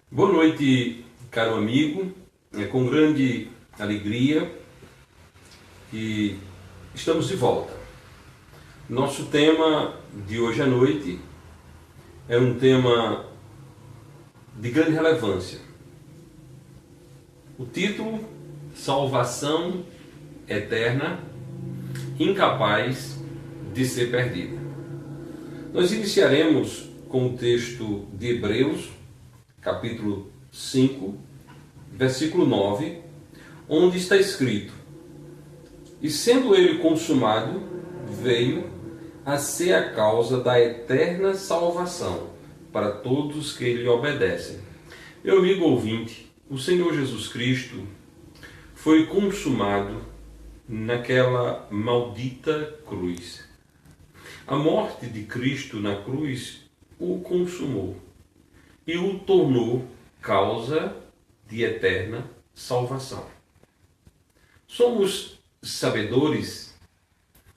Boa noite, caro amigo. É com grande alegria que estamos de volta. Nosso tema de hoje à noite é um tema de grande relevância. O título: Salvação Eterna, incapaz de ser perdida. Nós iniciaremos com o texto de Hebreus, capítulo 5, versículo 9, onde está escrito: E sendo ele consumado, veio a ser a causa da eterna salvação para todos que lhe obedecem. Meu amigo ouvinte, o Senhor Jesus Cristo foi consumado naquela maldita cruz. A morte de Cristo na cruz o consumou e o tornou causa de eterna salvação. Somos sabedores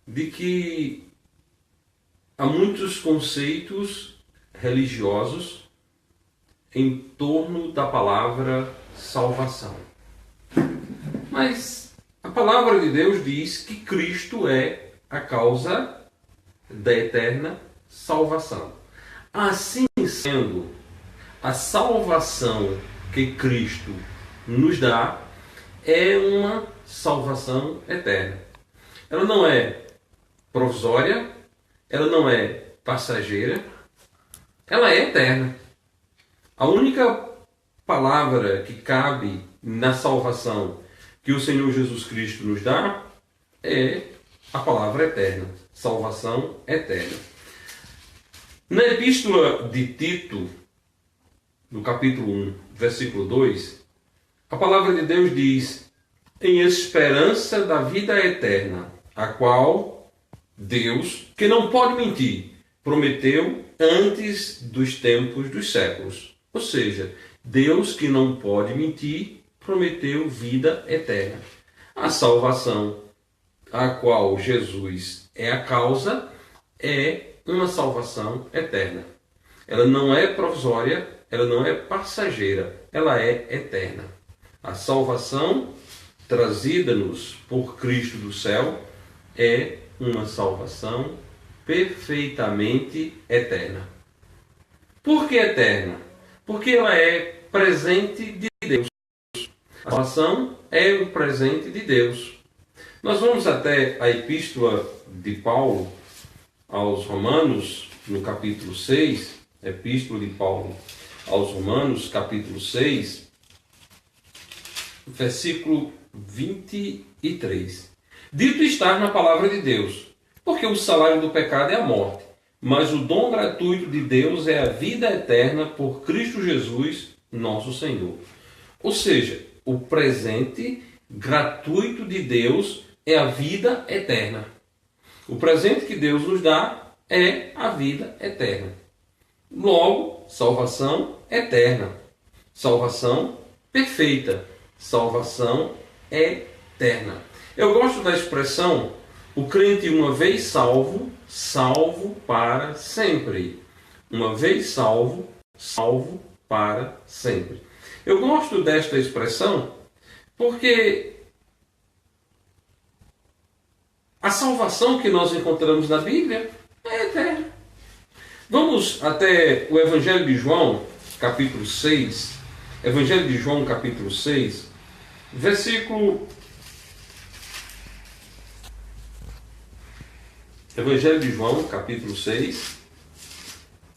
de que há muitos conceitos religiosos em torno da palavra salvação. Mas a palavra de Deus diz que Cristo é a causa da eterna salvação. Assim sendo, a salvação que Cristo nos dá é uma salvação eterna. Ela não é provisória, ela não é passageira, ela é eterna. A única palavra que cabe na salvação que o Senhor Jesus Cristo nos dá é a palavra eterna, salvação eterna. Na epístola de Tito, no capítulo 1, versículo 2, a palavra de Deus diz: em esperança da vida eterna, a qual Deus, que não pode mentir, prometeu antes dos tempos dos séculos. Ou seja, Deus, que não pode mentir, prometeu vida eterna. A salvação, a qual Jesus é a causa, é uma salvação eterna. Ela não é provisória, ela não é passageira, ela é eterna. A salvação trazida-nos por Cristo do céu é uma salvação perfeitamente eterna. Por que eterna? Porque ela é presente de Deus. A salvação é um presente de Deus. Nós vamos até a epístola de Paulo aos Romanos, no capítulo 6, epístola de Paulo aos Romanos, capítulo 6, versículo 23. Dito estar na palavra de Deus, porque o salário do pecado é a morte, mas o dom gratuito de Deus é a vida eterna por Cristo Jesus, nosso Senhor. Ou seja, o presente gratuito de Deus é a vida eterna. O presente que Deus nos dá é a vida eterna. Logo, salvação eterna, salvação perfeita, salvação eterna. Eu gosto da expressão: o crente uma vez salvo, salvo para sempre. Uma vez salvo, salvo para sempre. Eu gosto desta expressão porque a salvação que nós encontramos na Bíblia é eterna. Vamos até o Evangelho de João, capítulo 6. Evangelho de João, capítulo 6, versículo... Evangelho de João, capítulo 6.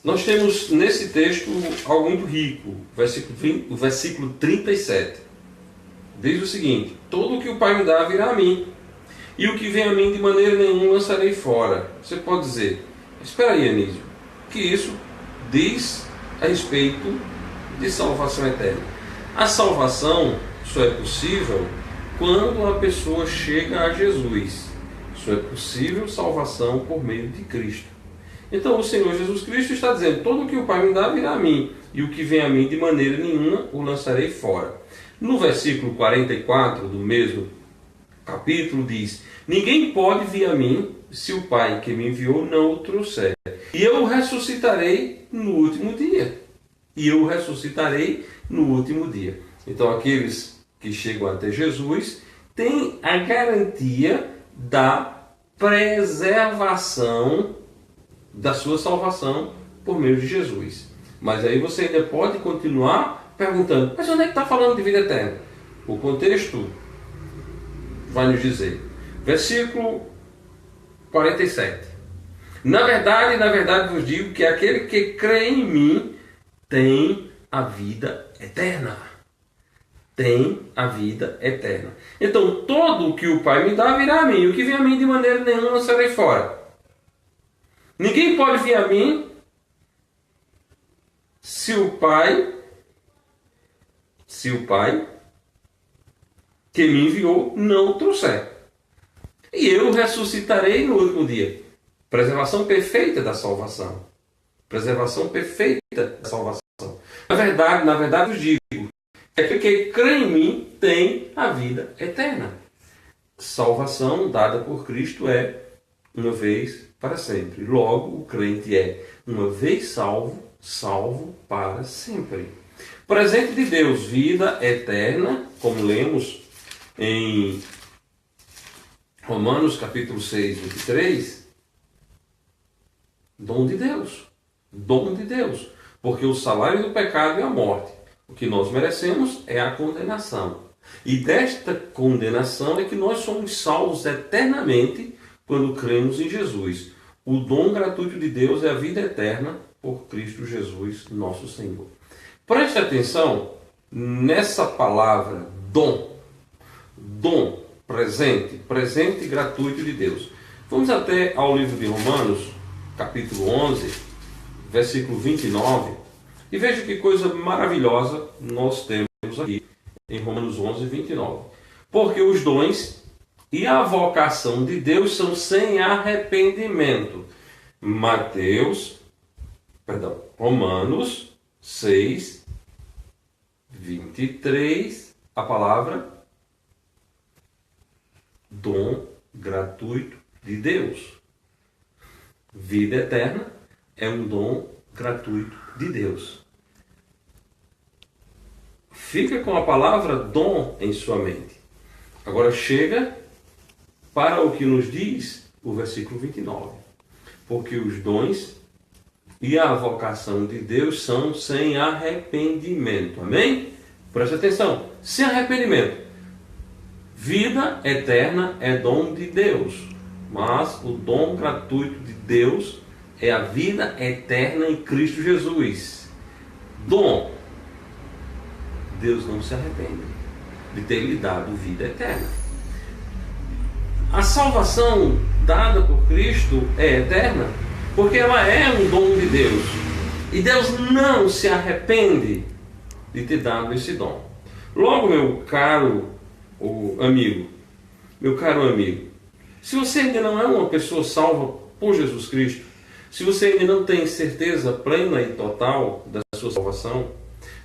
Nós temos nesse texto algo muito rico, o versículo 37. Diz o seguinte: todo o que o Pai me dá virá a mim, e o que vem a mim de maneira nenhuma lançarei fora. Você pode dizer: espera aí, Anísio, que isso diz a respeito de salvação eterna. A salvação só é possível quando a pessoa chega a Jesus. Só é possível salvação por meio de Cristo. Então o Senhor Jesus Cristo está dizendo: todo o que o Pai me dá virá a mim, e o que vem a mim de maneira nenhuma o lançarei fora. No versículo 44 do mesmo capítulo diz: ninguém pode vir a mim se o Pai que me enviou não o trouxer, e eu o ressuscitarei no último dia. e eu ressuscitarei no último dia. Então aqueles que chegam até Jesus têm a garantia da preservação da sua salvação por meio de Jesus. Mas aí você ainda pode continuar perguntando, mas onde é que está falando de vida eterna? O contexto vai nos dizer. Versículo 47. Na verdade vos digo que aquele que crê em mim tem a vida eterna. Tem a vida eterna. Então, todo o que o Pai me dá virá a mim. O que vem a mim de maneira nenhuma serei fora. Ninguém pode vir a mim se o Pai que me enviou não o trouxer. E eu ressuscitarei no último dia. Preservação perfeita da salvação. Preservação perfeita da salvação. Na verdade, eu digo, é que quem crê em mim tem a vida eterna. Salvação dada por Cristo é uma vez para sempre. Logo, o crente é uma vez salvo, salvo para sempre. Presente de Deus, vida eterna, como lemos em Romanos capítulo 6, 23, dom de Deus. Dom de Deus. Porque o salário do pecado é a morte. O que nós merecemos é a condenação. E desta condenação é que nós somos salvos eternamente quando cremos em Jesus. O dom gratuito de Deus é a vida eterna por Cristo Jesus, nosso Senhor. Preste atenção nessa palavra dom. Dom, presente gratuito de Deus. Vamos até ao livro de Romanos, capítulo 11, versículo 29, e veja que coisa maravilhosa nós temos aqui em Romanos 11, 29. Porque os dons e a vocação de Deus são sem arrependimento. Romanos 6, 23, a palavra dom gratuito de Deus. Vida eterna é um dom gratuito de Deus. Fica com a palavra dom em sua mente. Agora chega para o que nos diz o versículo 29. Porque os dons e a vocação de Deus são sem arrependimento. Amém? Preste atenção. Sem arrependimento. Vida eterna é dom de Deus. Mas o dom gratuito de Deus é a vida eterna em Cristo Jesus. Dom. Deus não se arrepende de ter lhe dado vida eterna. A salvação dada por Cristo é eterna porque ela é um dom de Deus. E Deus não se arrepende de ter dado esse dom. Logo, meu caro amigo, se você ainda não é uma pessoa salva por Jesus Cristo, se você ainda não tem certeza plena e total da sua salvação,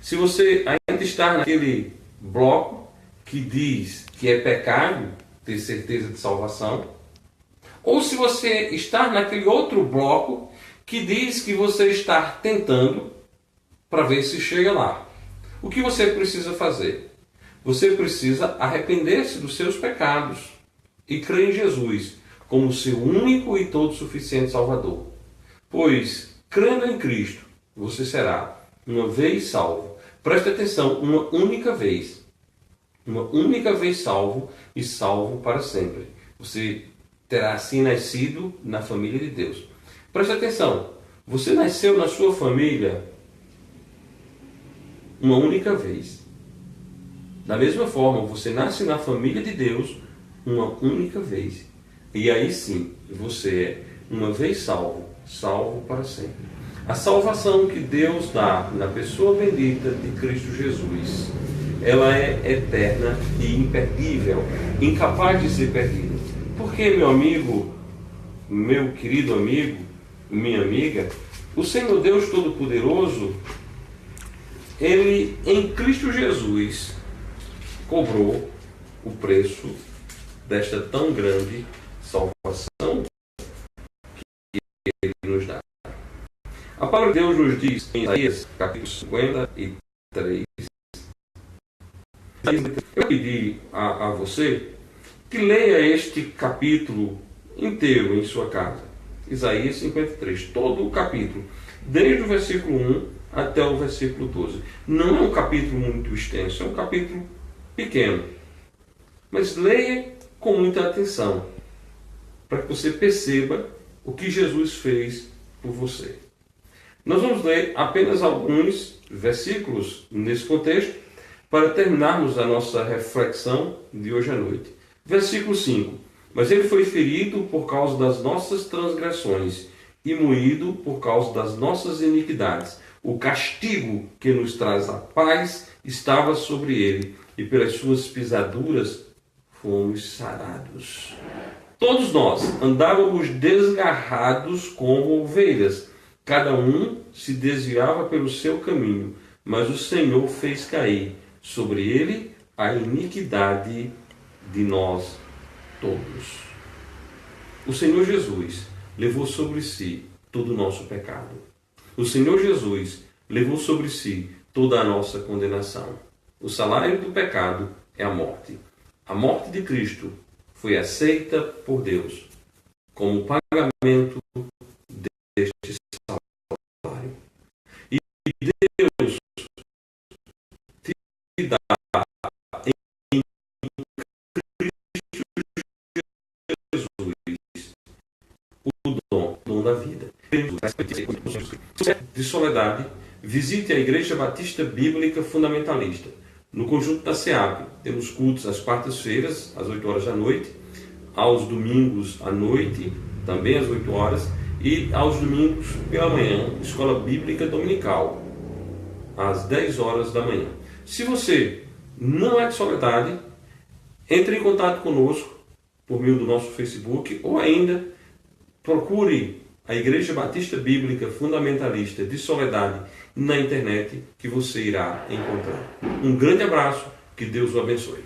se você ainda está naquele bloco que diz que é pecado ter certeza de salvação, ou se você está naquele outro bloco que diz que você está tentando para ver se chega lá, o que você precisa fazer? Você precisa arrepender-se dos seus pecados e crer em Jesus como seu único e todo suficiente Salvador. Pois, crendo em Cristo, você será uma vez salvo. Preste atenção, uma única vez salvo e salvo para sempre. Você terá assim nascido na família de Deus. Preste atenção, você nasceu na sua família uma única vez. Da mesma forma, você nasce na família de Deus uma única vez. E aí sim, você é uma vez salvo, salvo para sempre. A salvação que Deus dá na pessoa bendita de Cristo Jesus, ela é eterna e imperdível, incapaz de ser perdida. Porque, meu amigo, meu querido amigo, minha amiga, o Senhor Deus Todo-Poderoso, Ele, em Cristo Jesus, cobrou o preço desta tão grande salvação que Ele nos dá. A palavra de Deus nos diz em Isaías, capítulo 53. Eu pedi a você que leia este capítulo inteiro em sua casa. Isaías 53, todo o capítulo, desde o versículo 1 até o versículo 12. Não é um capítulo muito extenso, é um capítulo pequeno. Mas leia com muita atenção, para que você perceba o que Jesus fez por você. Nós vamos ler apenas alguns versículos nesse contexto, para terminarmos a nossa reflexão de hoje à noite. Versículo 5. Mas ele foi ferido por causa das nossas transgressões e moído por causa das nossas iniquidades. O castigo que nos traz a paz estava sobre ele, e pelas suas pisaduras fomos sarados. Todos nós andávamos desgarrados como ovelhas, cada um se desviava pelo seu caminho, mas o Senhor fez cair sobre ele a iniquidade de nós todos. O Senhor Jesus levou sobre si todo o nosso pecado. O Senhor Jesus levou sobre si toda a nossa condenação. O salário do pecado é a morte. A morte de Cristo foi aceita por Deus como pagamento deste salário. E Deus te dá em Cristo Jesus o dom da vida. De soledade, visite a Igreja Batista Bíblica Fundamentalista. No conjunto da SEAP, temos cultos às quartas-feiras, às 8 horas da noite, aos domingos à noite, também às 8 horas, e aos domingos pela manhã, Escola Bíblica Dominical, às 10 horas da manhã. Se você não é de Soledade, entre em contato conosco por meio do nosso Facebook, ou ainda procure a Igreja Batista Bíblica Fundamentalista de Soledade na internet, que você irá encontrar. Um grande abraço, que Deus o abençoe.